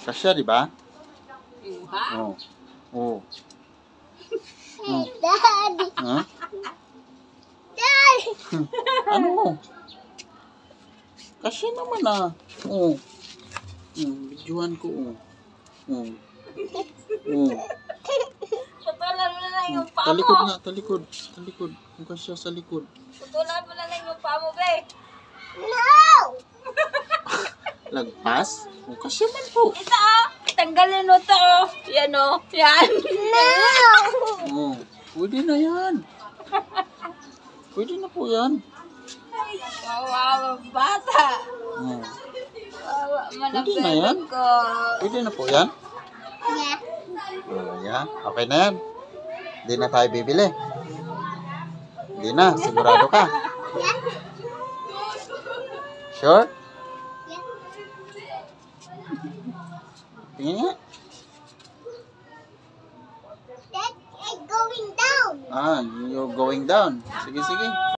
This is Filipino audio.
Kasya, di ba? Ha? Oo. Oo. Daddy. Ha? Daddy. Ano? Kasya naman ah. Oo. Videohan ko. Oo. Oo. Putulan mo na lang yung paa Talikod mo. nga, talikod. Talikod. Yung kasya sa likod. Putulan mo na lang yung paa mo, be. No. Lagpas? O, kasya man po. Ito, oh. Tanggalin mo to, oh. Yan, oh. Yan. No. Oo. Pwede na yan. Pwede na po yan. Ay, kawawa bata. Oo. Kawawa man ang Pwede na yan. bebe ko. Pwede na po yan. Yeah. Yeah. Okay na yan. Hindi na tayo bibili. Hindi na. Sigurado ka. Yeah. Sure? Yeah. Tingin nga. That is going down. You're going down. Sige, sige.